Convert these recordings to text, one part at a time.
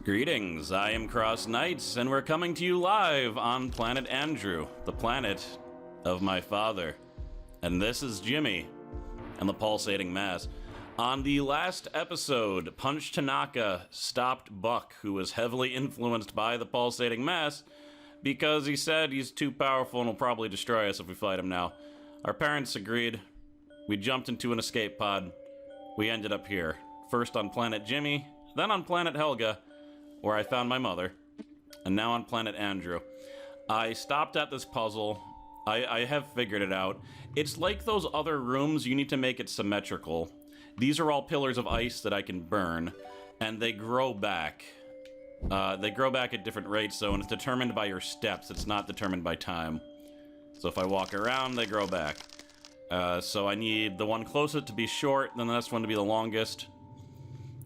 Greetings, I am Cross Knights, and we're coming to you live on Planet Andrew, the planet of my father. And this is Jimmy and the Pulsating Mass. On the last episode, Punch Tanaka stopped Buck, who was heavily influenced by the Pulsating Mass, because he said he's too powerful and will probably destroy us if we fight him now. Our parents agreed. We jumped into an escape pod. We ended up here. First on Planet Jimmy, then on Planet Helga, where I found my mother, and now on Planet Andrew. I stopped at this puzzle. I have figured it out. It's like those other rooms, you need to make it symmetrical. These are all pillars of ice that I can burn, and they grow back. They grow back at different rates, so, and it's determined by your steps. It's not determined by time. So if I walk around, they grow back. So I need the one closest to be short, then the next one to be the longest.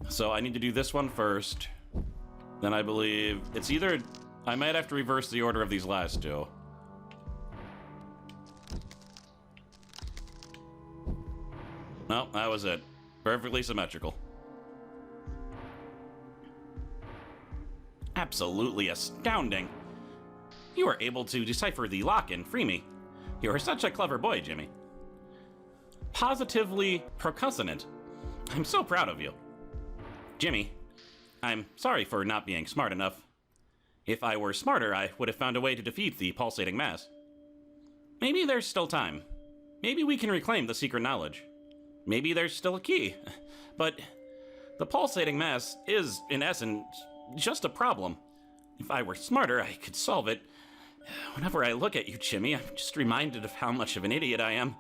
So I need to do this one first. Then I believe it's either... I might have to reverse the order of these last two. No, that was it. Perfectly symmetrical. Absolutely astounding. You were able to decipher the lock and free me. You are such a clever boy, Jimmy. Positively percussonant. I'm so proud of you. Jimmy, I'm sorry for not being smart enough. If I were smarter, I would have found a way to defeat the Pulsating Mass. Maybe there's still time. Maybe we can reclaim the secret knowledge. Maybe there's still a key. But the Pulsating Mass is, in essence, just a problem. If I were smarter, I could solve it. Whenever I look at you, Jimmy, I'm just reminded of how much of an idiot I am.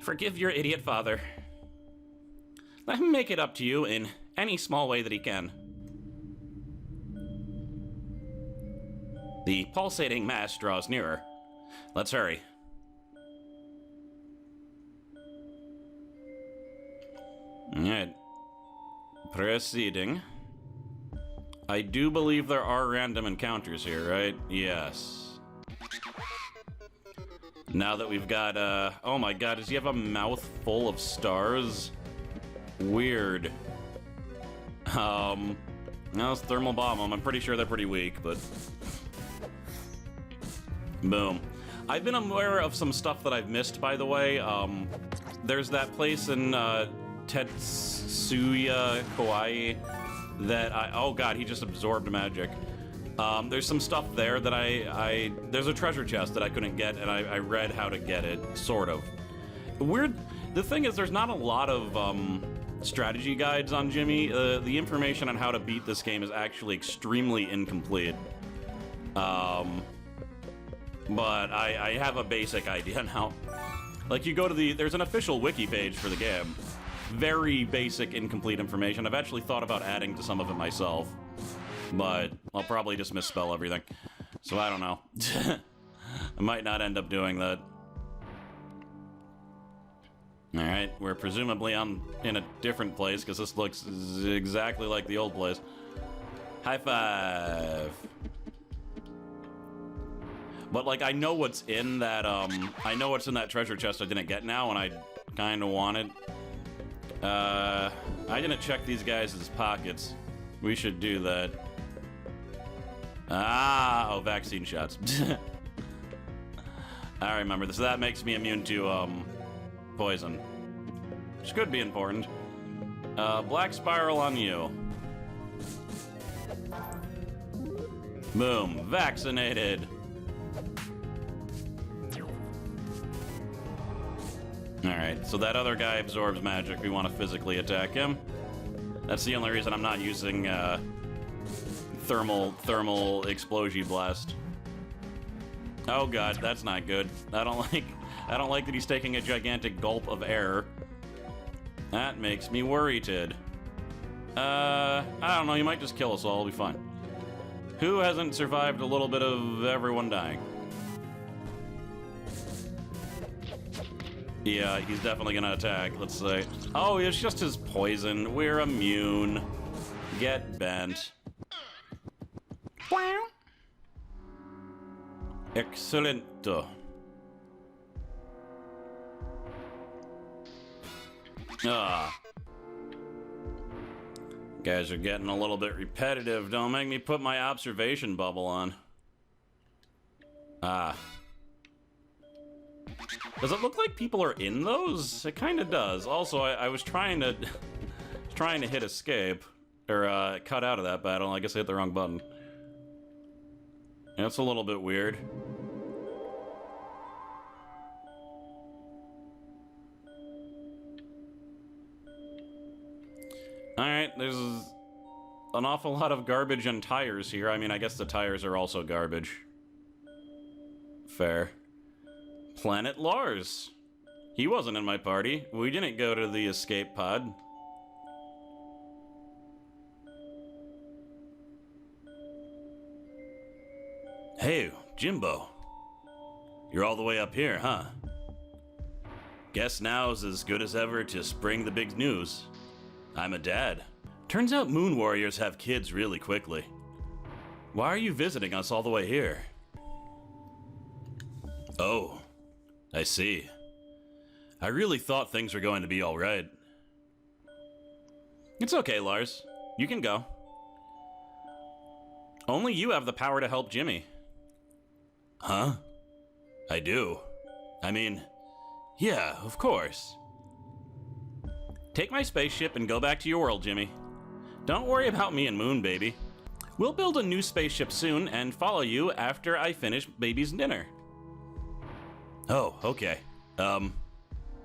Forgive your idiot father. Let him make it up to you in any small way that he can. The Pulsating Mass draws nearer. Let's hurry. Alright. Proceeding. I do believe there are random encounters here, right? Yes. Now that we've got, oh my god, does he have a mouth full of stars? Weird. Now it's thermal bomb them. I'm pretty sure they're pretty weak, but... Boom. I've been aware of some stuff that I've missed, by the way. There's that place in, Tetsuya, Kauai, that oh god, he just absorbed magic. There's some stuff there that there's a treasure chest that I couldn't get, and I read how to get it, sort of. Weird, the thing is, there's not a lot of, strategy guides on Jimmy. The information on how to beat this game is actually extremely incomplete. But I have a basic idea now. Like, you go to there's an official wiki page for the game. Very basic, incomplete information. I've actually thought about adding to some of it myself, but I'll probably just misspell everything. So I don't know. I might not end up doing that. Alright, we're presumably in a different place, because this looks exactly like the old place. High five! But, like, I know what's in that, I know what's in that treasure chest I didn't get now, and I kinda want it. I didn't check these guys' pockets. We should do that. Oh, vaccine shots. I remember this. That makes me immune to, poison. Which could be important. Black spiral on you. Boom. Vaccinated. Alright, so that other guy absorbs magic. We want to physically attack him. That's the only reason I'm not using, thermal explosion blast. Oh god, that's not good. I don't like that he's taking a gigantic gulp of air. That makes me worried. I don't know, you might just kill us all, we'll be fine. Who hasn't survived a little bit of everyone dying? Yeah, he's definitely gonna attack, let's say. Oh, it's just his poison. We're immune. Get bent. Excellent. Ah. Guys are getting a little bit repetitive. Don't make me put my observation bubble on. Ah. Does it look like people are in those? It kind of does. Also, I was trying to hit escape or cut out of that battle. I guess I hit the wrong button. That's a little bit weird. Alright, there's an awful lot of garbage and tires here. I mean, I guess the tires are also garbage. Fair. Planet Lars. He wasn't in my party. We didn't go to the escape pod. Hey, Jimbo. You're all the way up here, huh? Guess now's as good as ever to spring the big news. I'm a dad. Turns out moon warriors have kids really quickly. Why are you visiting us all the way here? Oh, I see. I really thought things were going to be all right. It's okay, Lars. You can go. Only you have the power to help Jimmy. Huh? I do. I mean, yeah, of course. Take my spaceship and go back to your world, Jimmy. Don't worry about me and Moon, baby. We'll build a new spaceship soon and follow you after I finish baby's dinner. Oh, okay.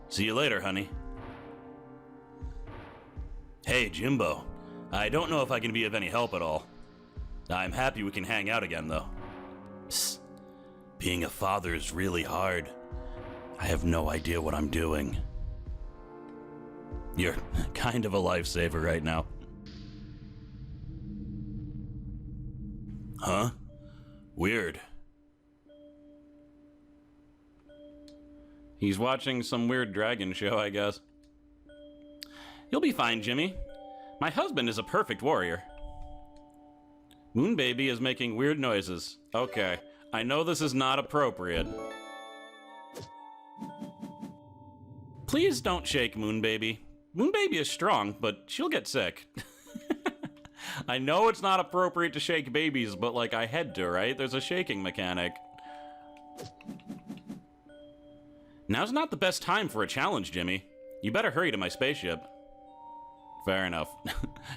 See you later, honey. Hey, Jimbo. I don't know if I can be of any help at all. I'm happy we can hang out again, though. Psst. Being a father is really hard. I have no idea what I'm doing. You're kind of a lifesaver right now. Huh? Weird. He's watching some weird dragon show, I guess. You'll be fine, Jimmy. My husband is a perfect warrior. Moon Baby is making weird noises. Okay, I know this is not appropriate. Please don't shake Moon Baby. Moon Baby is strong, but she'll get sick. I know it's not appropriate to shake babies, but like I had to, right? There's a shaking mechanic. Now's not the best time for a challenge, Jimmy. You better hurry to my spaceship. Fair enough.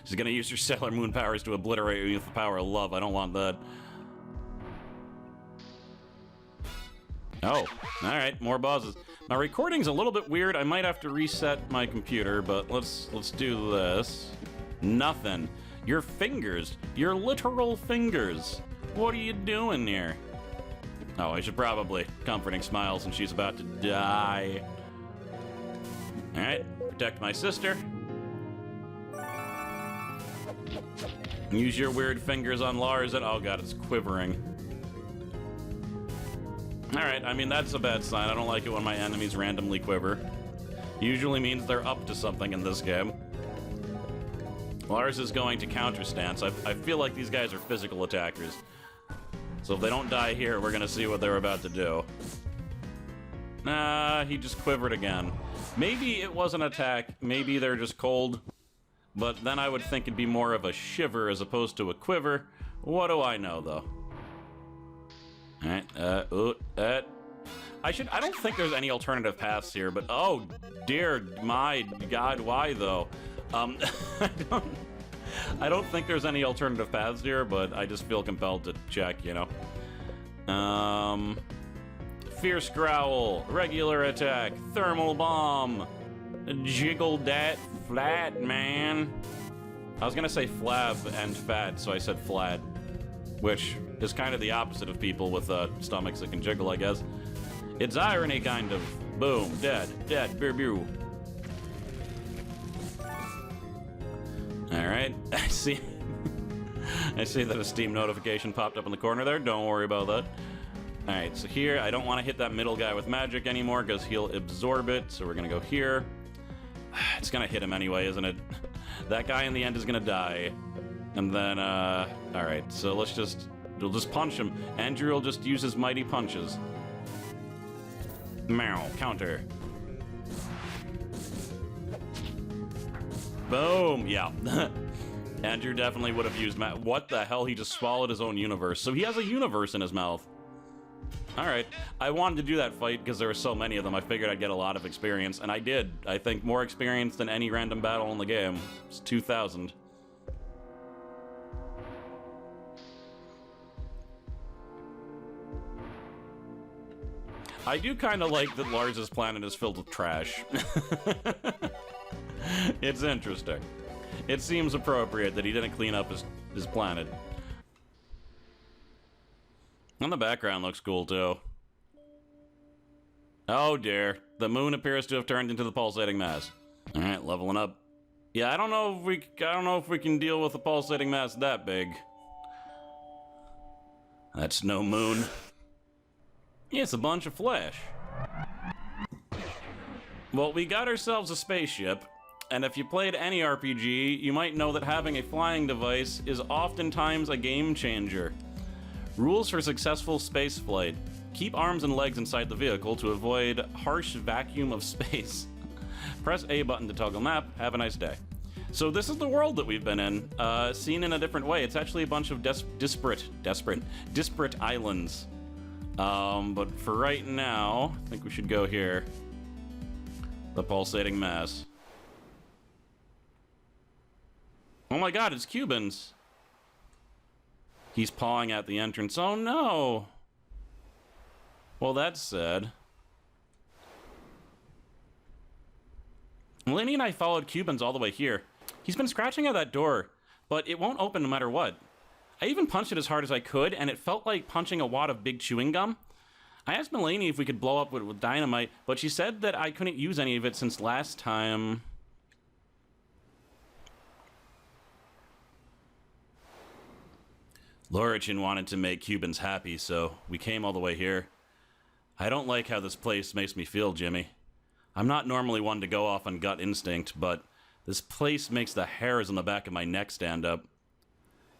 She's gonna use her Sailor Moon powers to obliterate me with the power of love. I don't want that. Oh, alright, more bosses. My recording's a little bit weird. I might have to reset my computer, but let's do this. Nothing. Your fingers. Your literal fingers. What are you doing here? Oh, I should probably comforting smile since she's about to die. Alright, protect my sister. Use your weird fingers on Lars and oh god, it's quivering. Alright, I mean that's a bad sign. I don't like it when my enemies randomly quiver. Usually means they're up to something in this game. Lars is going to counter stance. I feel like these guys are physical attackers. So if they don't die here, we're gonna see what they're about to do. Nah, he just quivered again. Maybe it was an attack, maybe they're just cold. But then I would think it'd be more of a shiver as opposed to a quiver. What do I know, though? Alright, I don't think there's any alternative paths here, but oh dear my god, why though? I don't think there's any alternative paths here, but I just feel compelled to check, you know. Fierce Growl, regular attack, thermal bomb, jiggle dat flat, man. I was gonna say flab and fat, so I said flat, which is kind of the opposite of people with stomachs that can jiggle, I guess. It's irony, kind of. Boom, dead, beer, beer. Alright, I see that a Steam notification popped up in the corner there. Don't worry about that. Alright, so here, I don't want to hit that middle guy with magic anymore because he'll absorb it, so we're gonna go here. It's gonna hit him anyway, isn't it? That guy in the end is gonna die. And then, alright, so we'll just punch him. Andrew will just use his mighty punches. Meow, counter. Boom, yeah. Andrew definitely would have used what the hell? He just swallowed his own universe. So he has a universe in his mouth. Alright. I wanted to do that fight because there were so many of them. I figured I'd get a lot of experience, and I did. I think more experience than any random battle in the game. It's 2,000. I do kind of like that Lars's planet is filled with trash. It's interesting. It seems appropriate that he didn't clean up his planet. And the background looks cool, too. Oh, dear. The moon appears to have turned into the pulsating mass. Alright, leveling up. Yeah, I don't know if we can deal with a pulsating mass that big. That's no moon. Yeah, it's a bunch of flesh. Well, we got ourselves a spaceship, and if you played any RPG, you might know that having a flying device is oftentimes a game changer. Rules for successful spaceflight. Keep arms and legs inside the vehicle to avoid harsh vacuum of space. Press A button to toggle map. Have a nice day. So this is the world that we've been in, seen in a different way. It's actually a bunch of disparate islands. But for right now, I think we should go here. The pulsating mass. Oh my god, it's Cubans. He's pawing at the entrance. Oh no! Well, that's sad. Melanie and I followed Cubans all the way here. He's been scratching at that door, but it won't open no matter what. I even punched it as hard as I could, and it felt like punching a wad of big chewing gum. I asked Melanie if we could blow up with dynamite, but she said that I couldn't use any of it since last time. Lorichin wanted to make Cubans happy, so we came all the way here. I don't like how this place makes me feel, Jimmy. I'm not normally one to go off on gut instinct, but this place makes the hairs on the back of my neck stand up.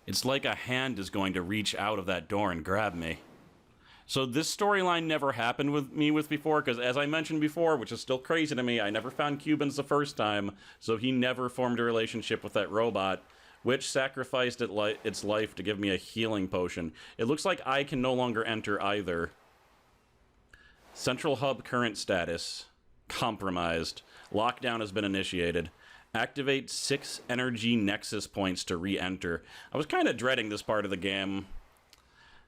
It's like a hand is going to reach out of that door and grab me. So this storyline never happened with me before, because as I mentioned before, which is still crazy to me, I never found Cubans the first time, so he never formed a relationship with that robot, which sacrificed its life to give me a healing potion. It looks like I can no longer enter either. Central hub current status. Compromised. Lockdown has been initiated. Activate 6 energy nexus points to re-enter. I was kind of dreading this part of the game,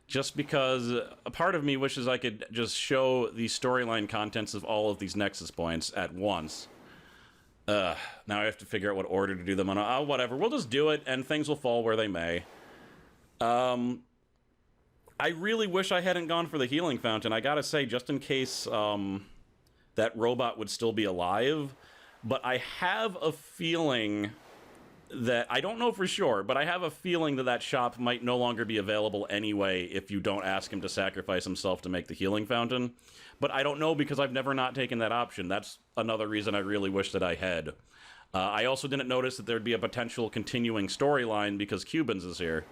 just because a part of me wishes I could just show the storyline contents of all of these nexus points at once. Now I have to figure out what order to do them on. Whatever, we'll just do it, and things will fall where they may. I really wish I hadn't gone for the healing fountain. I gotta say, just in case that robot would still be alive. But I have a feeling that, I don't know for sure, but I have a feeling that that shop might no longer be available anyway if you don't ask him to sacrifice himself to make the healing fountain. But I don't know because I've never not taken that option. That's another reason I really wish that I had. I also didn't notice that there'd be a potential continuing storyline because Cubans is here.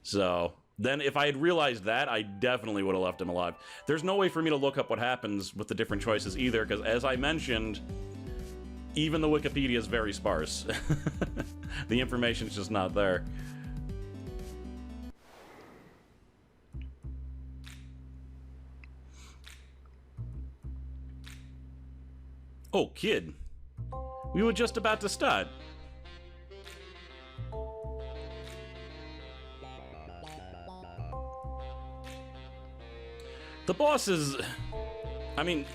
So then if I had realized that, I definitely would have left him alive. There's no way for me to look up what happens with the different choices either, because as I mentioned, even the Wikipedia is very sparse. The information's just not there. Oh, kid. We were just about to start. The boss is... I mean...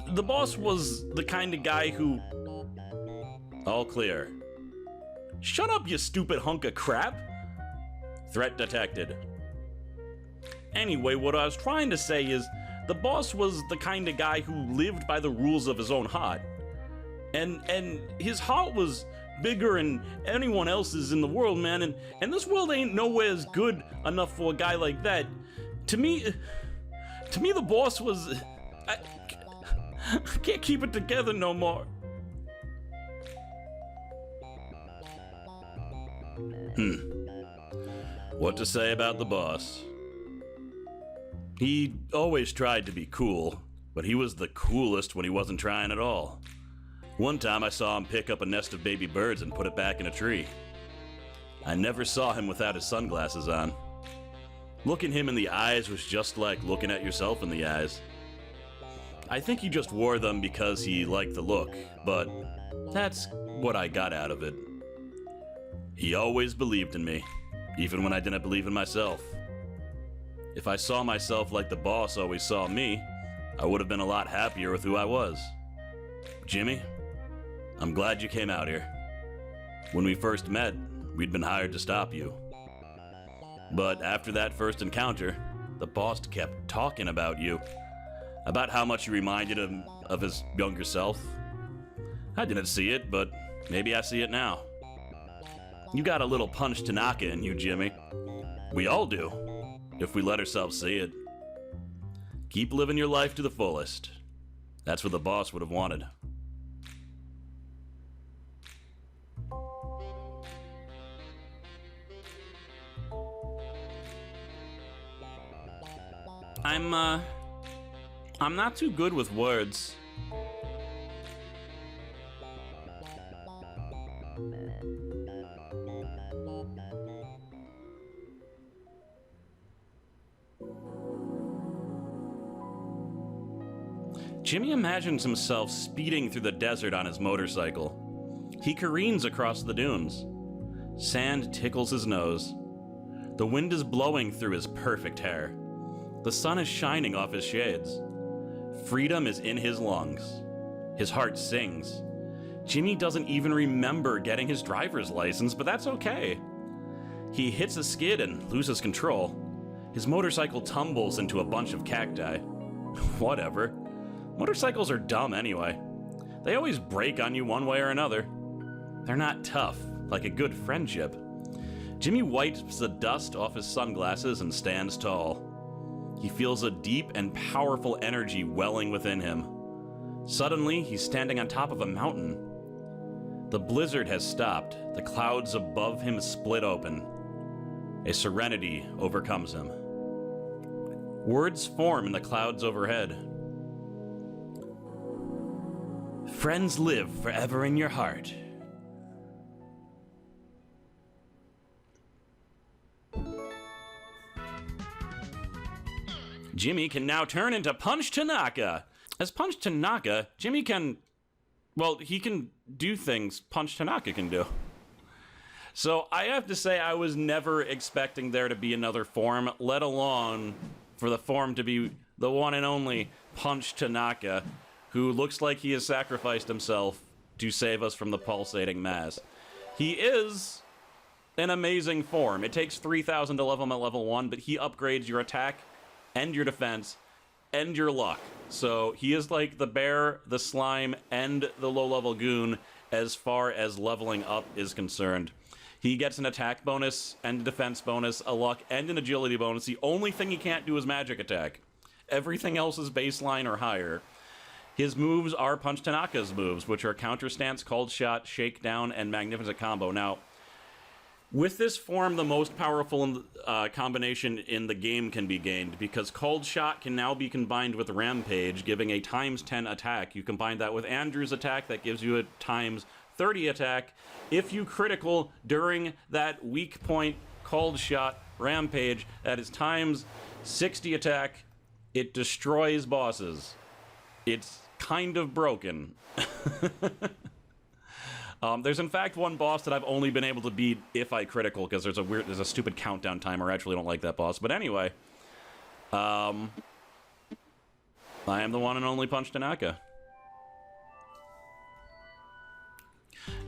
The boss was the kind of guy who... All clear. Shut up, you stupid hunk of crap! Threat detected. Anyway, what I was trying to say is, the boss was the kind of guy who lived by the rules of his own heart. And his heart was bigger than anyone else's in the world, man, and this world ain't nowhere as good enough for a guy like that. To me, the boss was... I can't keep it together no more. What to say about the boss? He always tried to be cool, but he was the coolest when he wasn't trying at all. One time I saw him pick up a nest of baby birds and put it back in a tree. I never saw him without his sunglasses on. Looking him in the eyes was just like looking at yourself in the eyes. I think he just wore them because he liked the look, but that's what I got out of it. He always believed in me, even when I didn't believe in myself. If I saw myself like the boss always saw me, I would have been a lot happier with who I was. Jimmy, I'm glad you came out here. When we first met, we'd been hired to stop you. But after that first encounter, the boss kept talking about you. About how much you reminded him of his younger self. I didn't see it, but maybe I see it now. You got a little punch Tanaka in you, Jimmy. We all do, if we let ourselves see it. Keep living your life to the fullest. That's what the boss would have wanted. I'm not too good with words. Jimmy imagines himself speeding through the desert on his motorcycle. He careens across the dunes. Sand tickles his nose. The wind is blowing through his perfect hair. The sun is shining off his shades. Freedom is in his lungs. His heart sings. Jimmy doesn't even remember getting his driver's license, but that's okay. He hits a skid and loses control. His motorcycle tumbles into a bunch of cacti. Whatever. Motorcycles are dumb anyway. They always break on you one way or another. They're not tough, like a good friendship. Jimmy wipes the dust off his sunglasses and stands tall. He feels a deep and powerful energy welling within him. Suddenly, he's standing on top of a mountain. The blizzard has stopped. The clouds above him split open. A serenity overcomes him. Words form in the clouds overhead. Friends live forever in your heart. Jimmy can now turn into Punch Tanaka. As Punch Tanaka, Jimmy can, well, he can do things Punch Tanaka can do. So I have to say I was never expecting there to be another form, let alone for the form to be the one and only Punch Tanaka, who looks like he has sacrificed himself to save us from the pulsating mass. He is an amazing form. It takes 3,000 to level him at level 1, but he upgrades your attack and your defense and your luck. So he is like the bear, the slime, and the low-level goon as far as leveling up is concerned. He gets an attack bonus and a defense bonus, a luck, and an agility bonus. The only thing he can't do is magic attack. Everything else is baseline or higher. His moves are Punch Tanaka's moves, which are Counter Stance, Cold Shot, Shakedown, and Magnificent Combo. Now, with this form, the most powerful combination in the game can be gained, because Cold Shot can now be combined with Rampage, giving a ×10 attack. You combine that with Andrew's attack, that gives you a ×30 attack. If you critical during that weak point Cold Shot Rampage, that is ×60 attack. It destroys bosses. It's kind of broken. There's in fact one boss that I've only been able to beat if I critical, because there's a stupid countdown timer. I actually don't like that boss. But anyway, I am the one and only Punch Tanaka.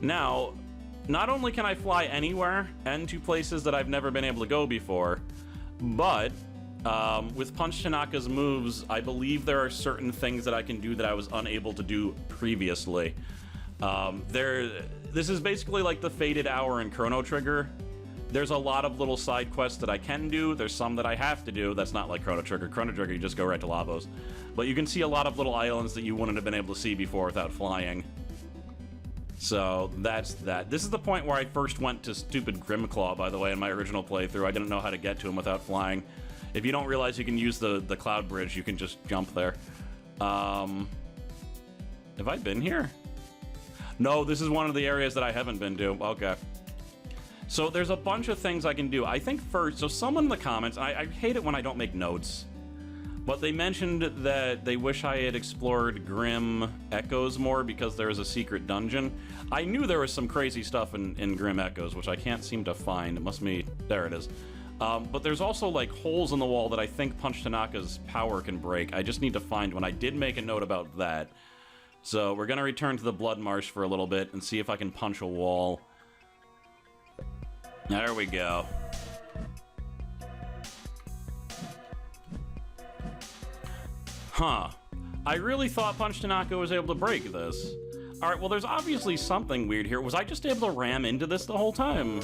Now, not only can I fly anywhere and to places that I've never been able to go before, but with Punch Tanaka's moves, I believe there are certain things that I can do that I was unable to do previously. This is basically like the Faded Hour in Chrono Trigger. There's a lot of little side quests that I can do. There's some that I have to do. That's not like Chrono Trigger. Chrono Trigger, you just go right to Lavos. But you can see a lot of little islands that you wouldn't have been able to see before without flying. So that's that. This is the point where I first went to stupid Grimclaw, by the way, in my original playthrough. I didn't know how to get to him without flying. If you don't realize you can use the cloud bridge, you can just jump there. Have I been here? No, this is one of the areas that I haven't been to. Okay. So there's a bunch of things I can do. I think first, so someone in the comments, I hate it when I don't make notes, but they mentioned that they wish I had explored Grim Echoes more because there is a secret dungeon. I knew there was some crazy stuff in Grim Echoes, which I can't seem to find. It must be... there it is. But there's also, like, holes in the wall that I think Punch Tanaka's power can break. I just need to find one. I did make a note about that. So we're gonna return to the Blood Marsh for a little bit and see if I can punch a wall. There we go. Huh. I really thought Punch Tanaka was able to break this. Alright, well there's obviously something weird here. Was I just able to ram into this the whole time?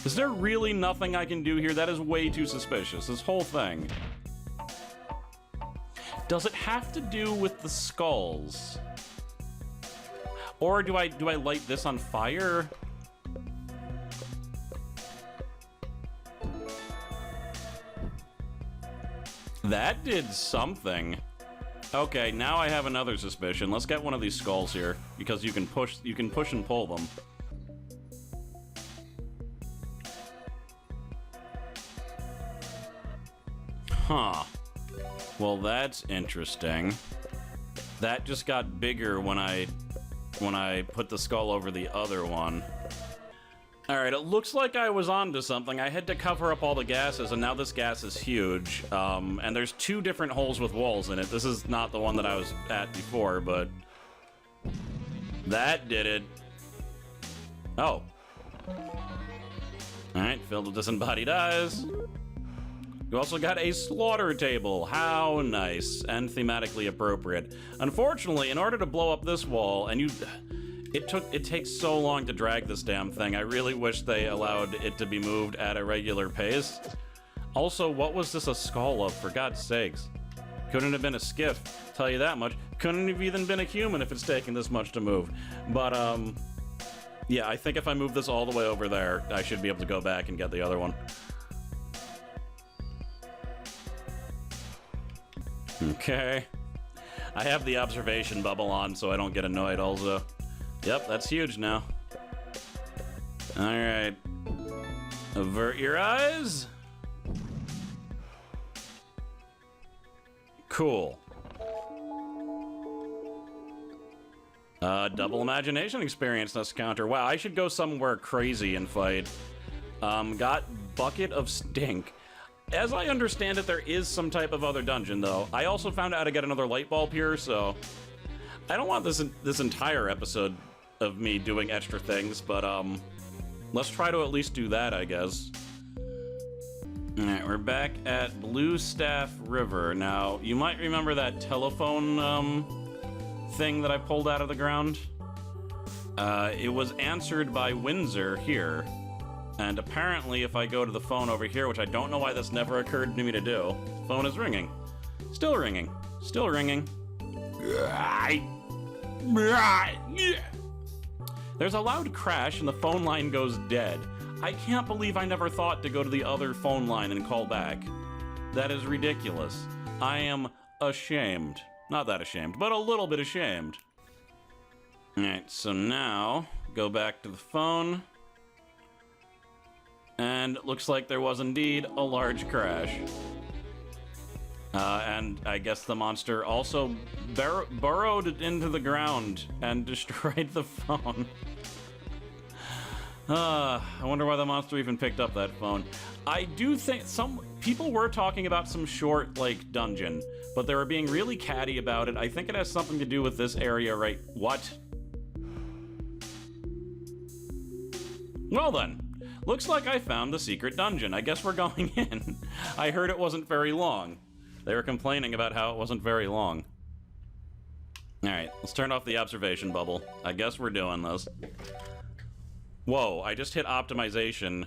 Is there really nothing I can do here? That is way too suspicious, this whole thing. Does it have to do with the skulls? Or do I light this on fire? That did something. Okay, now I have another suspicion. Let's get one of these skulls here because you can push and pull them. Huh. Well, that's interesting. That just got bigger when I put the skull over the other one. Alright, it looks like I was onto something. I had to cover up all the gases, and now this gas is huge. And there's two different holes with walls in it. This is not the one that I was at before, but... that did it. Oh. Alright, filled with disembodied eyes. You also got a slaughter table. How nice and thematically appropriate. Unfortunately, in order to blow up this wall, and it takes so long to drag this damn thing. I really wish they allowed it to be moved at a regular pace. Also, what was this a skull of, for God's sakes? Couldn't have been a skiff, tell you that much. Couldn't have even been a human if it's taking this much to move. But, yeah, I think if I move this all the way over there, I should be able to go back and get the other one. Okay. I have the observation bubble on so I don't get annoyed also. Yep, that's huge now. Alright. Avert your eyes. Cool. Double imagination experience this counter. Wow, I should go somewhere crazy and fight. Got Bucket of Stink. As I understand it, there is some type of other dungeon, though. I also found out how to get another light bulb here, so... I don't want this entire episode of me doing extra things, but, let's try to at least do that, I guess. Alright, we're back at Blue Staff River. Now, you might remember that telephone, thing that I pulled out of the ground? It was answered by Windsor here. And apparently, if I go to the phone over here, which I don't know why this never occurred to me to do, phone is ringing. Still ringing. Still ringing. There's a loud crash and the phone line goes dead. I can't believe I never thought to go to the other phone line and call back. That is ridiculous. I am ashamed. Not that ashamed, but a little bit ashamed. Alright, so now, go back to the phone. And it looks like there was indeed a large crash. And I guess the monster also burrowed into the ground and destroyed the phone. I wonder why the monster even picked up that phone. I do think some people were talking about some short, like, dungeon, but they were being really catty about it. I think it has something to do with this area, right? What? Well then. Looks like I found the secret dungeon. I guess we're going in. I heard it wasn't very long. They were complaining about how it wasn't very long. Alright, let's turn off the observation bubble. I guess we're doing this. Whoa, I just hit optimization,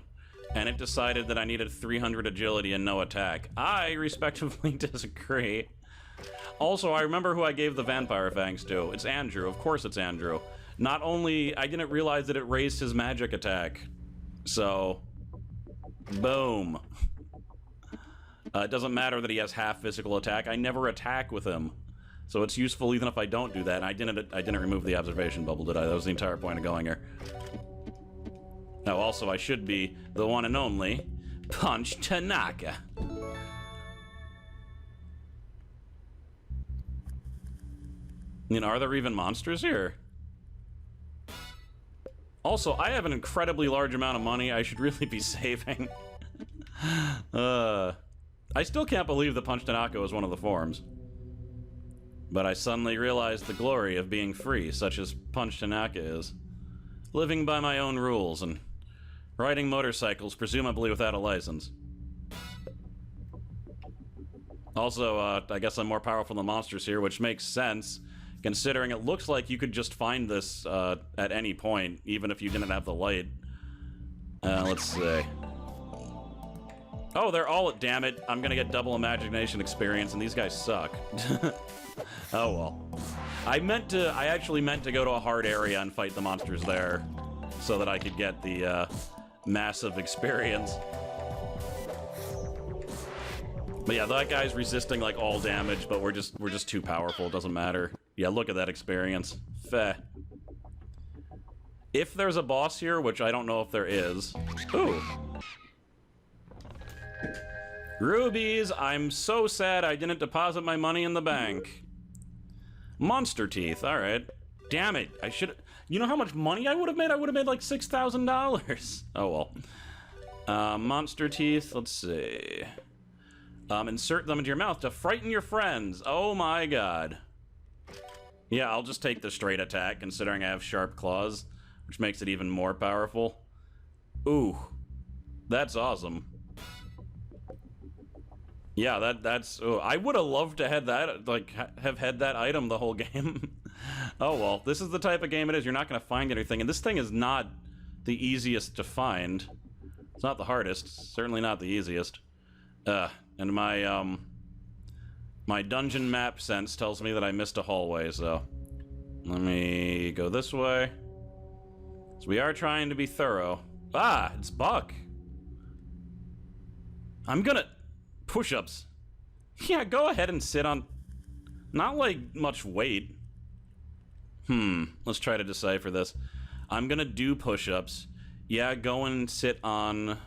and it decided that I needed 300 agility and no attack. I respectively disagree. Also, I remember who I gave the vampire fangs to. It's Andrew. Of course it's Andrew. Not only, I didn't realize that it raised his magic attack. So, boom. It doesn't matter that he has half physical attack. I never attack with him. So it's useful even if I don't do that. And I didn't remove the observation bubble, did I? That was the entire point of going here. Now, also, I should be the one and only Punch Tanaka. I mean, are there even monsters here? Also, I have an incredibly large amount of money I should really be saving. I still can't believe that Punch Tanaka was one of the forms. But I suddenly realized the glory of being free, such as Punch Tanaka is. Living by my own rules and riding motorcycles, presumably without a license. Also, I guess I'm more powerful than monsters here, which makes sense, considering it looks like you could just find this at any point, even if you didn't have the light. Let's see. Oh, they're all... Damn it, I'm gonna get double imagination experience, and these guys suck. Oh, well. I actually meant to go to a hard area and fight the monsters there, so that I could get the massive experience. But yeah, that guy's resisting like all damage, but we're just too powerful. It doesn't matter. Yeah, look at that experience. Feh. If there's a boss here, which I don't know if there is. Ooh. Rubies, I'm so sad I didn't deposit my money in the bank. Monster teeth, all right. Damn it, I should... You know how much money I would have made? I would have made like $6,000. Oh, well. Monster teeth, let's see. Insert them into your mouth to frighten your friends. Oh my god. Yeah, I'll just take the straight attack, considering I have sharp claws, which makes it even more powerful. Ooh. That's awesome. Yeah, that's... Oh, I would have loved to have that, like, have had that item the whole game. Oh, well, this is the type of game it is. You're not going to find anything, and this thing is not the easiest to find. It's not the hardest. Certainly not the easiest. And my, my dungeon map sense tells me that I missed a hallway, so... Let me go this way. So we are trying to be thorough. Ah, it's Buck. I'm gonna... Push-ups. Yeah, go ahead and sit on... Not, like, much weight. Let's try to decipher this. I'm gonna do push-ups. Yeah, go and sit on...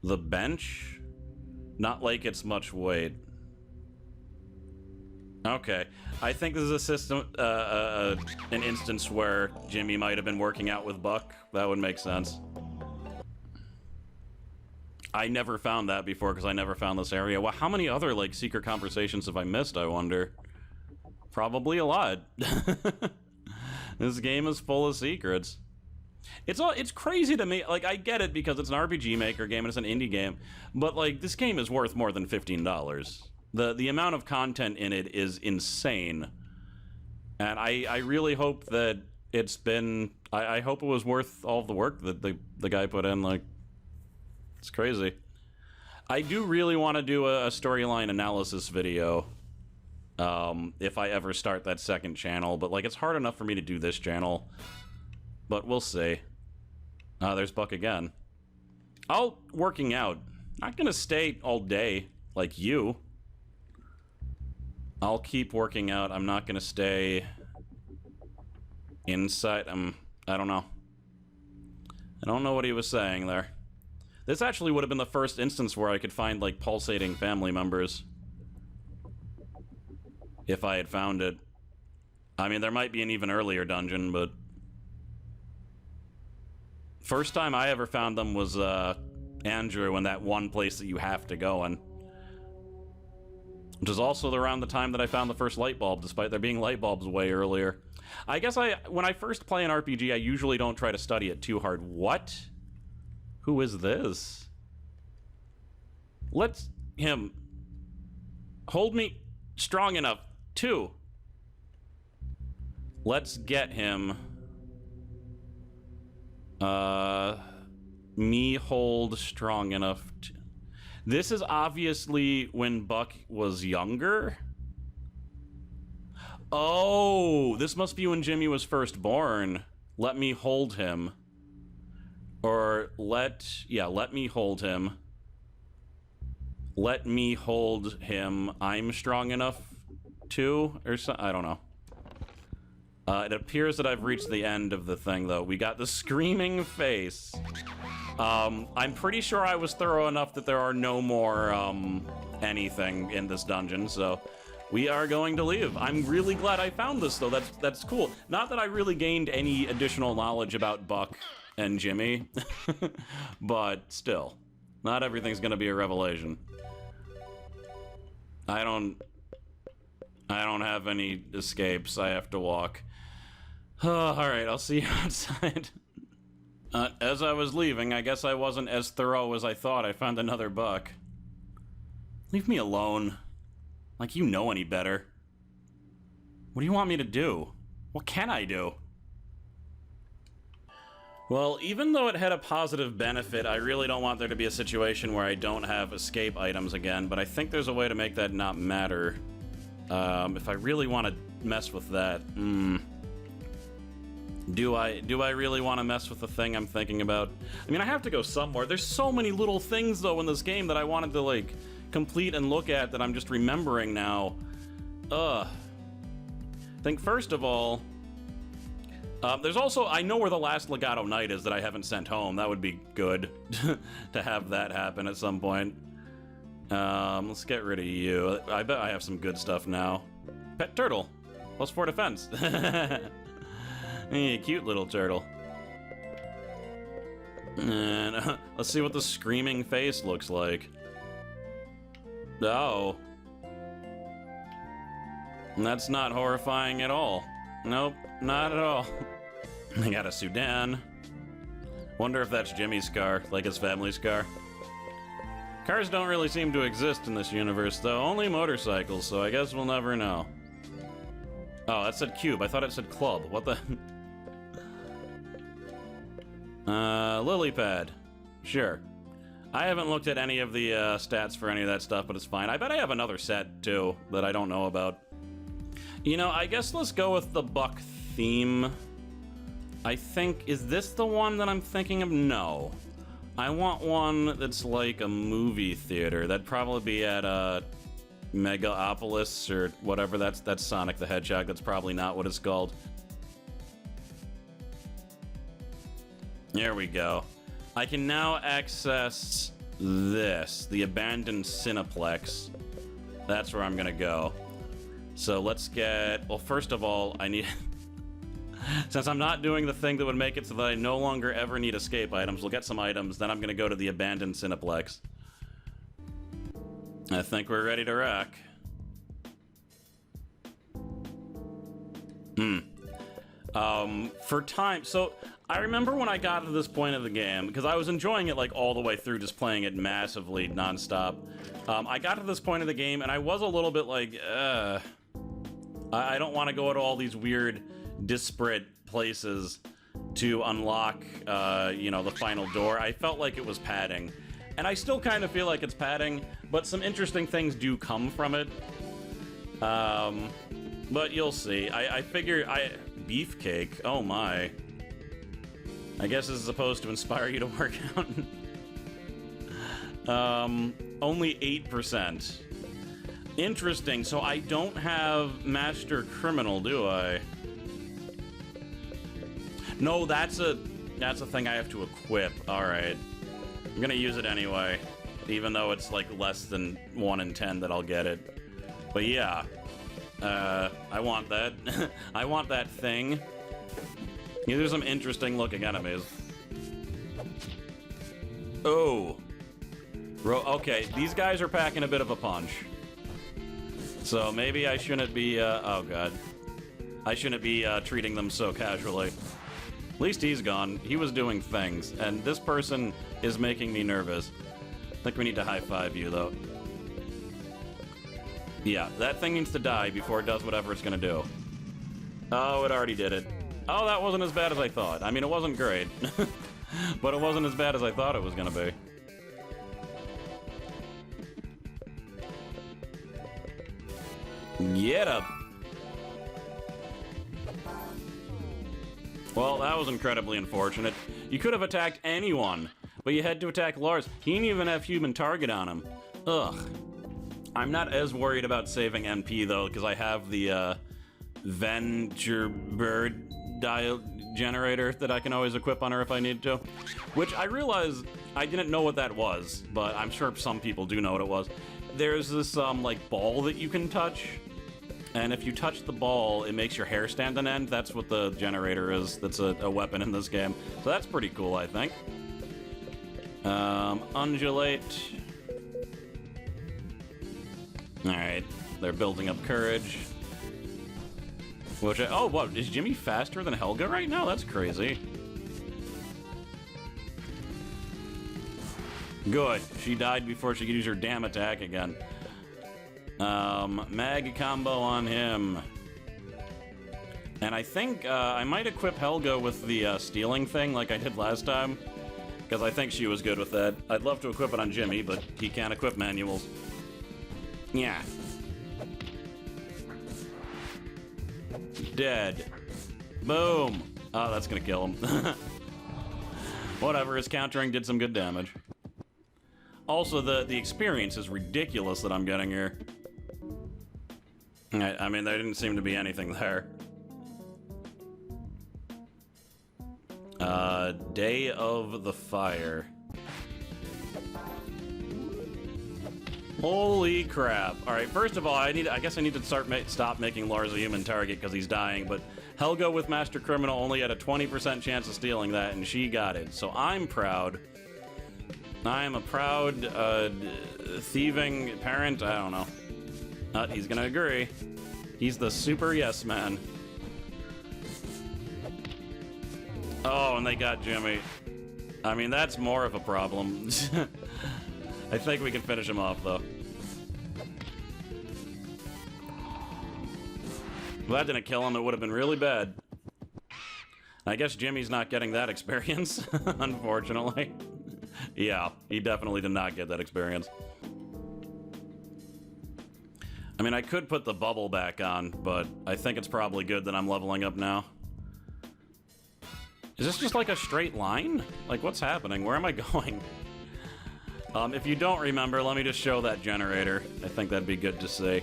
the bench? Not like it's much weight. Okay. I think this is a system... an instance where Jimmy might have been working out with Buck. That would make sense. I never found that before because I never found this area. Well, how many other, like, secret conversations have I missed, I wonder? Probably a lot. This game is full of secrets. It's crazy to me. Like, I get it because it's an RPG Maker game and it's an indie game, but, like, this game is worth more than $15. The amount of content in it is insane. And I really hope that it's been... I hope it was worth all of the work that the guy put in, like... It's crazy. I do really want to do a storyline analysis video if I ever start that second channel, but like it's hard enough for me to do this channel. But we'll see. There's Buck again. Working out. Not gonna stay all day like you. I'll keep working out. I'm not gonna stay inside. I don't know. I don't know what he was saying there. This actually would have been the first instance where I could find, like, pulsating family members. If I had found it. I mean, there might be an even earlier dungeon, but... First time I ever found them was, Andrew in that one place that you have to go in. Which is also around the time that I found the first light bulb, despite there being light bulbs way earlier. I guess when I first play an RPG, I usually don't try to study it too hard. What? Who is this? Let's him hold me strong enough too. Let's get him me hold strong enough to... This is obviously when Buck was younger. Oh, this must be when Jimmy was first born. Let me hold him. Or let me hold him. Let me hold him. I'm strong enough. 2 or so. I don't know. It appears that I've reached the end of the thing, though. We got the screaming face. I'm pretty sure I was thorough enough that there are no more, anything in this dungeon, so we are going to leave. I'm really glad I found this, though. That's cool. Not that I really gained any additional knowledge about Buck and Jimmy, but still, not everything's gonna be a revelation. I don't have any escapes. I have to walk. Alright, I'll see you outside. As I was leaving, I guess I wasn't as thorough as I thought. I found another buck. Leave me alone. Like you know any better. What do you want me to do? What can I do? Well, even though it had a positive benefit, I really don't want there to be a situation where I don't have escape items again, but I think there's a way to make that not matter. If I really want to mess with that, do I really want to mess with the thing I'm thinking about? I mean, I have to go somewhere. There's so many little things, though, in this game that I wanted to, like, complete and look at that I'm just remembering now. I think, first of all, there's also, I know where the last Legato Knight is that I haven't sent home. That would be good to have that happen at some point. Let's get rid of you. I bet I have some good stuff now. Pet turtle. +4 defense. Hey, cute little turtle. And let's see what the screaming face looks like. Oh. That's not horrifying at all. Nope, not at all. I got a Sudan. Wonder if that's Jimmy's car, like his family's car. Cars don't really seem to exist in this universe, though. Only motorcycles, so I guess we'll never know. Oh, that said cube. I thought it said club. What the... lily pad. Sure. I haven't looked at any of the stats for any of that stuff, but it's fine. I bet I have another set, too, that I don't know about. You know, I guess let's go with the Buck theme. I think... Is this the one that I'm thinking of? No. I want one that's like a movie theater. That'd probably be at, Megapolis or whatever. That's Sonic the Hedgehog. That's probably not what it's called. There we go. I can now access this, the abandoned Cineplex. That's where I'm gonna go. So let's get... Well, first of all, I need... Since I'm not doing the thing that would make it so that I no longer ever need escape items, we'll get some items, then I'm gonna go to the abandoned Cineplex. I think we're ready to rock. For time... So, I remember when I got to this point of the game, because I was enjoying it, like, all the way through, just playing it massively, nonstop. I got to this point of the game, and I was a little bit like, I don't want to go to all these weird, disparate places to unlock, you know, the final door. I felt like it was padding. And I still kind of feel like it's padding, but some interesting things do come from it. But you'll see. I figure... Beefcake? Oh my. I guess this is supposed to inspire you to work out. Only 8%. Interesting, so I don't have Master Criminal, do I? No, that's a thing I have to equip. Alright. I'm gonna use it anyway. Even though it's like less than 1 in 10 that I'll get it. But yeah. I want that. I want that thing. These are some interesting looking enemies. Oh. Okay, these guys are packing a bit of a punch. So maybe I shouldn't be, oh god. I shouldn't be, treating them so casually. At least he's gone. He was doing things, and this person is making me nervous. I think we need to high-five you, though. Yeah, that thing needs to die before it does whatever it's gonna do. Oh, it already did it. Oh, that wasn't as bad as I thought. I mean, it wasn't great. But it wasn't as bad as I thought it was gonna be. Get up! Well, that was incredibly unfortunate. You could have attacked anyone, but you had to attack Lars. He didn't even have human target on him. Ugh. I'm not as worried about saving NP, though, because I have the Venture Bird dial generator that I can always equip on her if I need to. Which I realized I didn't know what that was, but I'm sure some people do know what it was. There's this, like, ball that you can touch, and if you touch the ball, it makes your hair stand on end. That's what the generator is. That's a weapon in this game. So that's pretty cool, I think. Undulate. Alright, they're building up courage. Which oh, what? Is Jimmy faster than Helga right now? That's crazy. Good. She died before she could use her damn attack again. Mag combo on him. And I think I might equip Helga with the stealing thing like I did last time. Because I think she was good with that. I'd love to equip it on Jimmy, but he can't equip manuals. Yeah. Dead. Boom. Oh, that's gonna kill him. Whatever, his countering did some good damage. Also, the experience is ridiculous that I'm getting here. I mean, there didn't seem to be anything there. Day of the Fire. Holy crap. Alright, first of all, I guess I need to stop making Lars a human target because he's dying, but Helga with Master Criminal only had a 20% chance of stealing that, and she got it. So I'm proud. I am a proud, thieving parent. I don't know. He's gonna agree. He's the super yes man. Oh, and they got Jimmy. I mean, that's more of a problem. I think we can finish him off, though. If that didn't kill him, it would have been really bad. I guess Jimmy's not getting that experience, unfortunately. Yeah, he definitely did not get that experience. I mean, I could put the bubble back on, but I think it's probably good that I'm leveling up now. Is this just like a straight line? Like, what's happening? Where am I going? If you don't remember, let me just show that generator. I think that'd be good to see.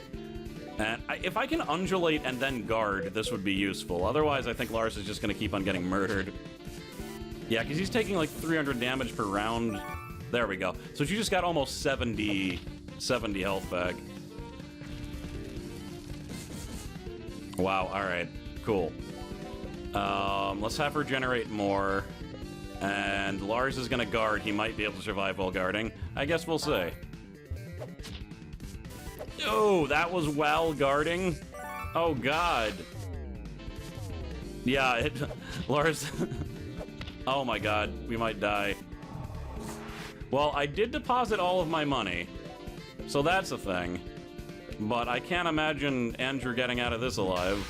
And if I can undulate and then guard, this would be useful. Otherwise, I think Lars is just going to keep on getting murdered. Yeah, because he's taking like 300 damage per round. There we go. So she just got almost 70 health back. Wow, alright. Cool. Let's have her generate more. And Lars is gonna guard. He might be able to survive while guarding. I guess we'll see. Oh, that was while guarding? Oh, God. Yeah, Lars... Oh, my God. We might die. Well, I did deposit all of my money. So that's a thing. But I can't imagine Andrew getting out of this alive.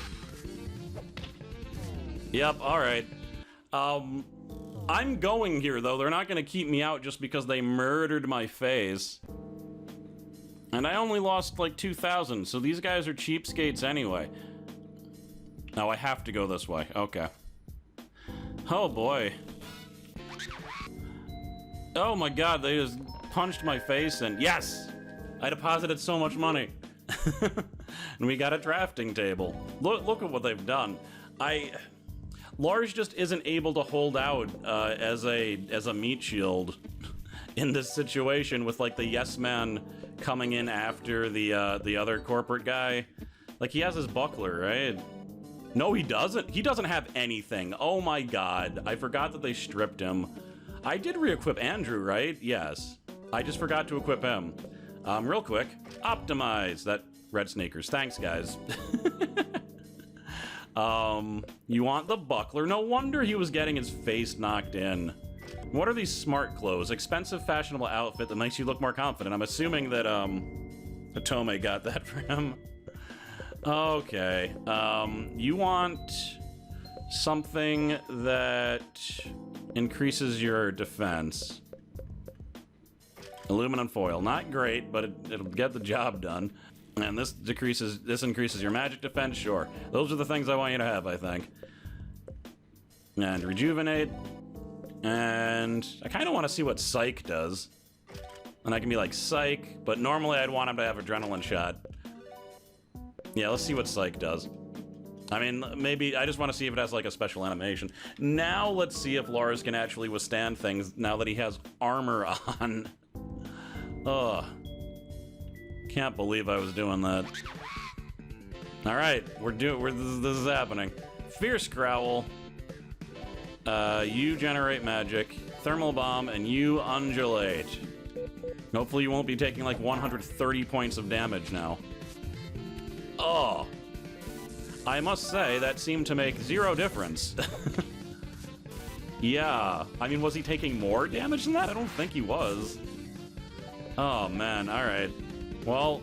Yep, alright. I'm going here, though. They're not gonna keep me out just because they murdered my face. And I only lost, like, 2,000, so these guys are cheapskates anyway. Now I have to go this way. Okay. Oh, boy. Oh, my God, they just punched my face and... Yes! I deposited so much money. And we got a drafting table. Look at what they've done. Lars just isn't able to hold out as a meat shield in this situation with like the yes man coming in after the other corporate guy. Like he has his buckler, right? No, he doesn't. He doesn't have anything. Oh my God! I forgot that they stripped him. I did re-equip Andrew, right? Yes. I just forgot to equip him. Real quick, optimize that red sneakers. Thanks, guys. You want the buckler? No wonder he was getting his face knocked in. What are these smart clothes? Expensive, fashionable outfit that makes you look more confident. I'm assuming that, Atome got that for him. Okay. You want something that increases your defense. Aluminum foil. Not great, but it'll get the job done. And this increases your magic defense, sure. Those are the things I want you to have, I think. And rejuvenate. And I kind of want to see what Psych does. And I can be like, Psych, but normally I'd want him to have adrenaline shot. Yeah, let's see what Psych does. I mean, maybe I just want to see if it has like a special animation. Now let's see if Lars can actually withstand things now that he has armor on. Ugh. Can't believe I was doing that. All right, this is happening. Fierce Growl. You generate magic. Thermal Bomb, and you undulate. Hopefully you won't be taking like 130 points of damage now. Oh. I must say, that seemed to make zero difference. Yeah. I mean, was he taking more damage than that? I don't think he was. Oh, man. All right. Well,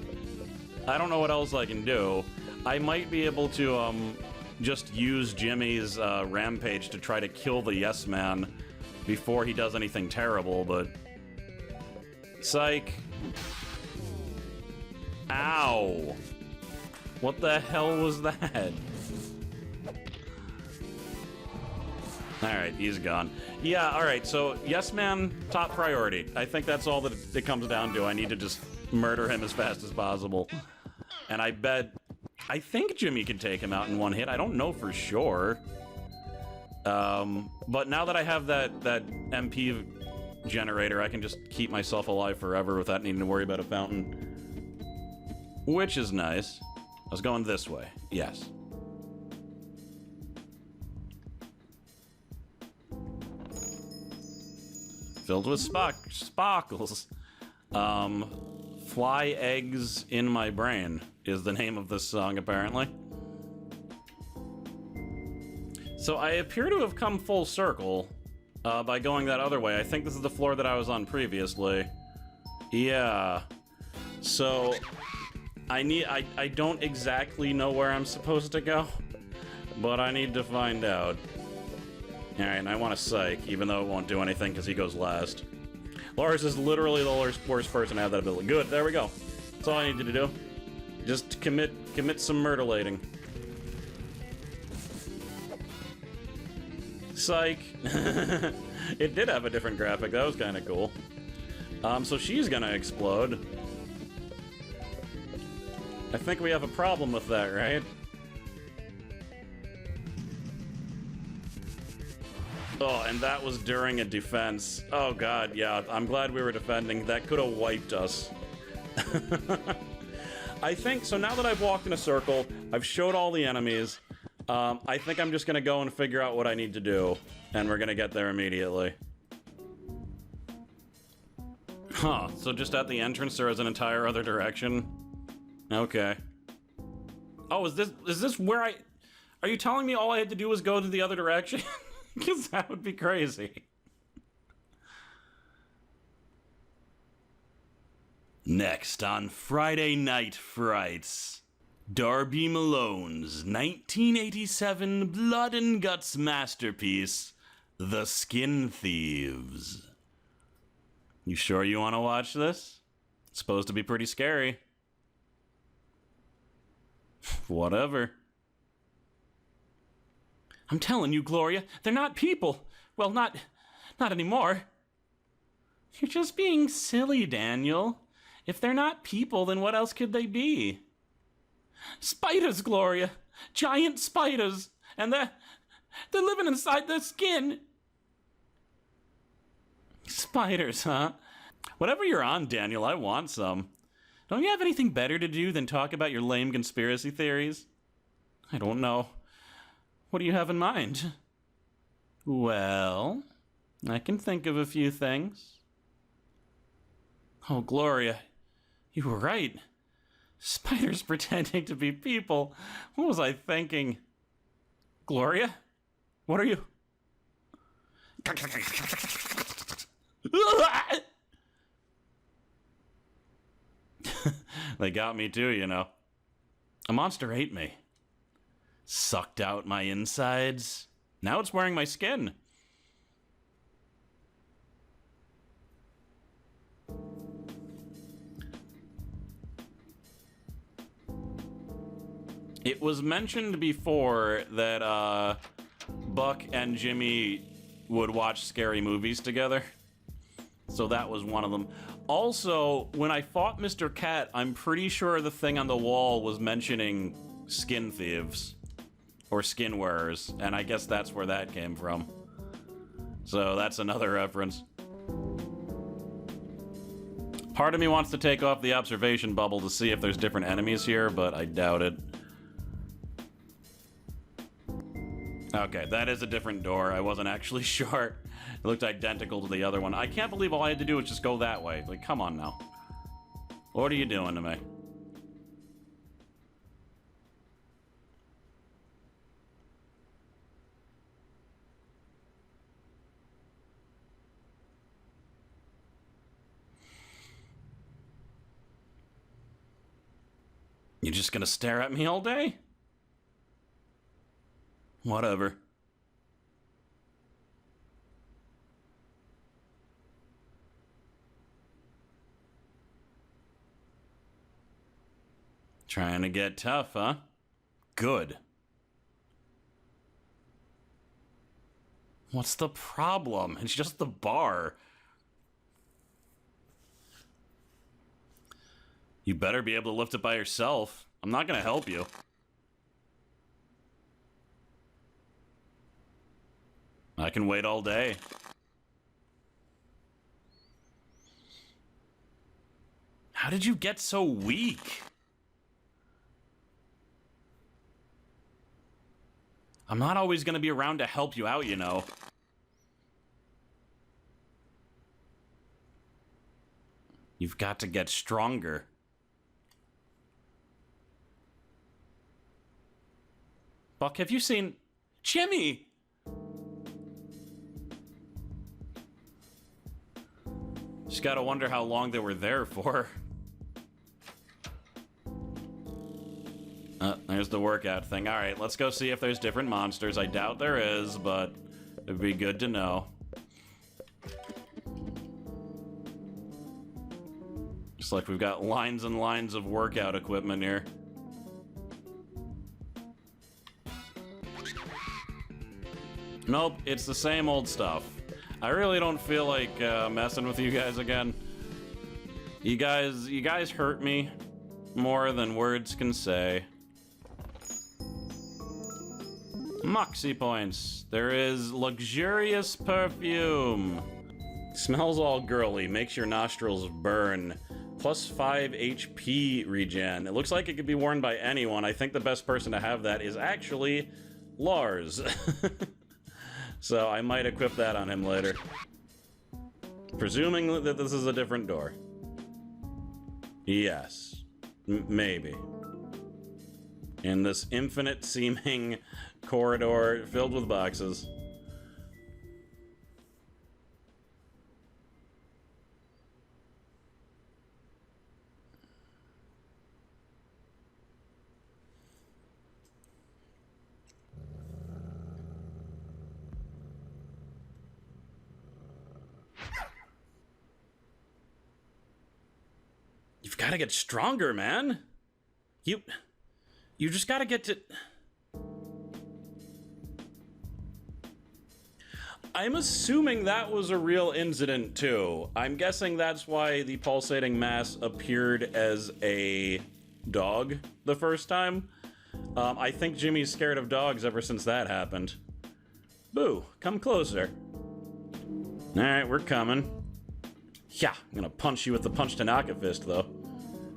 I don't know what else I can do. I might be able to, just use Jimmy's, rampage to try to kill the Yes Man before he does anything terrible, but... Psych. Ow. What the hell was that? Alright, he's gone. Yeah, alright, so Yes Man, top priority. I think that's all that it comes down to. I need to just murder him as fast as possible. And I think Jimmy can take him out in one hit. I don't know for sure. But now that I have that MP generator, I can just keep myself alive forever without needing to worry about a fountain. Which is nice. I was going this way. Yes. Filled with sparkles. Fly Eggs in My Brain is the name of this song, apparently. So I appear to have come full circle by going that other way. I think this is the floor that I was on previously. Yeah. So... I don't exactly know where I'm supposed to go, but I need to find out. Alright, and I want to Psych, even though it won't do anything because he goes last. Lars is literally the worst person to have that ability. Good, there we go. That's all I needed to do. Just commit some murderlating. Psych. It did have a different graphic, that was kind of cool. So she's gonna explode. I think we have a problem with that, right? Oh, and that was during a defense. Oh god, yeah, I'm glad we were defending. That could have wiped us. I think, so now that I've walked in a circle, I've showed all the enemies, I think I'm just gonna go and figure out what I need to do, and we're gonna get there immediately. Huh, so just at the entrance there is an entire other direction? Okay. Oh, is this where are you telling me all I had to do was go to the other direction? Because that would be crazy. Next on Friday Night Frights, Darby Malone's 1987 blood and guts masterpiece, The Skin Thieves. You sure you want to watch this? It's supposed to be pretty scary. Whatever. I'm telling you, Gloria, they're not people. Well, not anymore. You're just being silly, Daniel. If they're not people, then what else could they be? Spiders, Gloria. Giant spiders. And they're living inside their skin. Spiders, huh? Whatever you're on, Daniel, I want some. Don't you have anything better to do than talk about your lame conspiracy theories? I don't know. What do you have in mind? Well, I can think of a few things. Oh, Gloria, you were right. Spiders pretending to be people. What was I thinking? Gloria? What are you? They got me too, you know. A monster ate me. Sucked out my insides. Now it's wearing my skin. It was mentioned before that Buck and Jimmy would watch scary movies together. So that was one of them. Also, when I fought Mr. Cat, I'm pretty sure the thing on the wall was mentioning skin thieves. Or skin wearers. And I guess that's where that came from. So that's another reference. Part of me wants to take off the observation bubble to see if there's different enemies here, but I doubt it. Okay, that is a different door. I wasn't actually sure. It looked identical to the other one. I can't believe all I had to do was just go that way. Like, come on now. What are you doing to me? You just gonna stare at me all day? Whatever. Trying to get tough, huh? Good. What's the problem? It's just the bar. You better be able to lift it by yourself. I'm not gonna help you. I can wait all day. How did you get so weak? I'm not always gonna be around to help you out, you know. You've got to get stronger. Buck, have you seen... Jimmy! Just gotta wonder how long they were there for. There's the workout thing. Alright, let's go see if there's different monsters. I doubt there is, but it'd be good to know. Just like we've got lines and lines of workout equipment here. Nope, it's the same old stuff. I really don't feel like messing with you guys again. You guys hurt me more than words can say. Moxie points. There is luxurious perfume. Smells all girly, makes your nostrils burn. Plus 5 HP regen. It looks like it could be worn by anyone. I think the best person to have that is actually Lars. So I might equip that on him later. Presuming that this is a different door. Yes. Maybe. In this infinite seeming corridor filled with boxes. You've got to get stronger, man. You just got to get to... I'm assuming that was a real incident, too. I'm guessing that's why the pulsating mass appeared as a dog the first time. I think Jimmy's scared of dogs ever since that happened. Boo, come closer. Alright, we're coming. Yeah, I'm gonna punch you with the Punch Tanaka fist, though.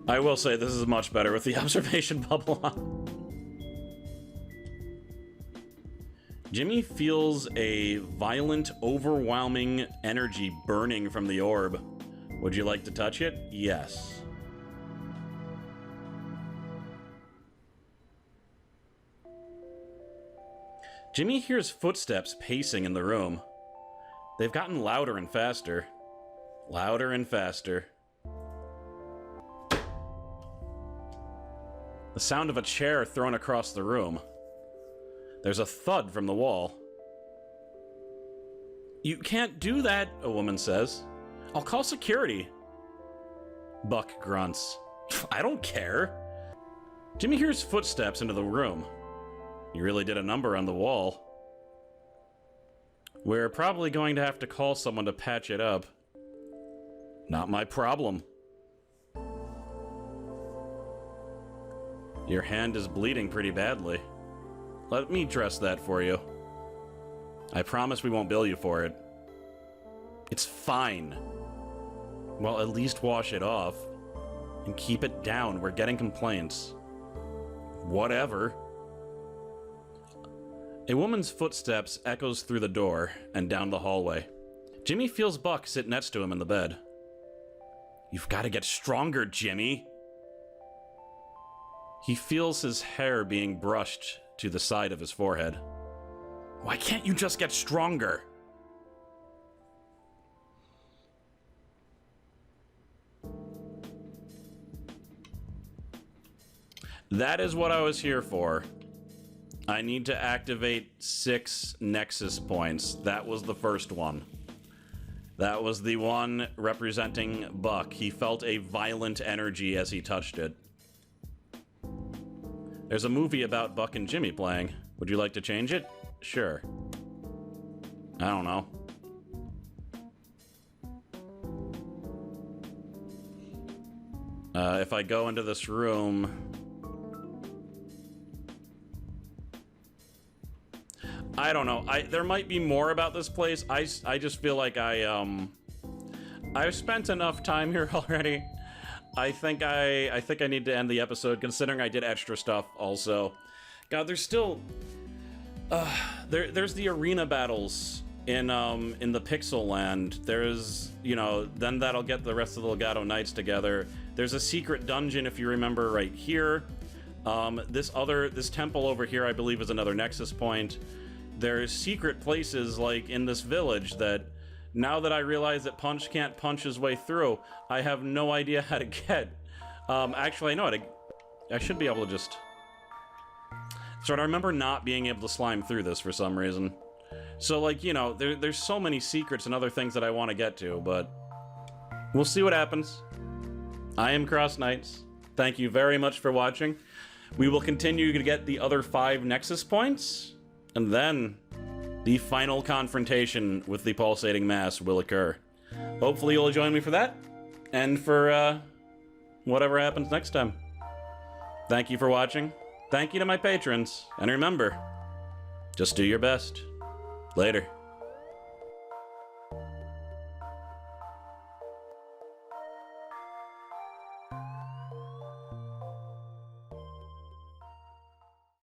I will say this is much better with the observation bubble on. Jimmy feels a violent, overwhelming energy burning from the orb. Would you like to touch it? Yes. Jimmy hears footsteps pacing in the room. They've gotten louder and faster. Louder and faster. The sound of a chair thrown across the room. There's a thud from the wall. You can't do that, a woman says. I'll call security. Buck grunts. I don't care. Jimmy hears footsteps into the room. You really did a number on the wall. We're probably going to have to call someone to patch it up. Not my problem. Your hand is bleeding pretty badly. Let me dress that for you. I promise we won't bill you for it. It's fine. Well, at least wash it off. And keep it down. We're getting complaints. Whatever. A woman's footsteps echoes through the door and down the hallway. Jimmy feels Buck sit next to him in the bed. You've got to get stronger, Jimmy. He feels his hair being brushed to the side of his forehead. Why can't you just get stronger? That is what I was here for. I need to activate 6 Nexus points. That was the first one. That was the one representing Buck. He felt a violent energy as he touched it. There's a movie about Buck and Jimmy playing. Would you like to change it? Sure. I don't know. If I go into this room... I don't know. There might be more about this place. I just feel like I've spent enough time here already. I think I need to end the episode, considering I did extra stuff also. God, there's still there's the arena battles in the Pixel Land. There's, you know, then that'll get the rest of the Legato Knights together. There's a secret dungeon, if you remember, right here. This temple over here, I believe, is another Nexus point. There's secret places, like in this village, that now that I realize that Punch can't punch his way through, I have no idea how to get. Actually, I know how to... I should be able to just... So I remember not being able to slime through this for some reason. So, like, you know, there's so many secrets and other things that I want to get to, but... We'll see what happens. I am Cross Knights. Thank you very much for watching. We will continue to get the other 5 Nexus points, and then the final confrontation with the Pulsating Mass will occur. Hopefully you'll join me for that, and for whatever happens next time. Thank you for watching. Thank you to my patrons, and remember, just do your best. Later.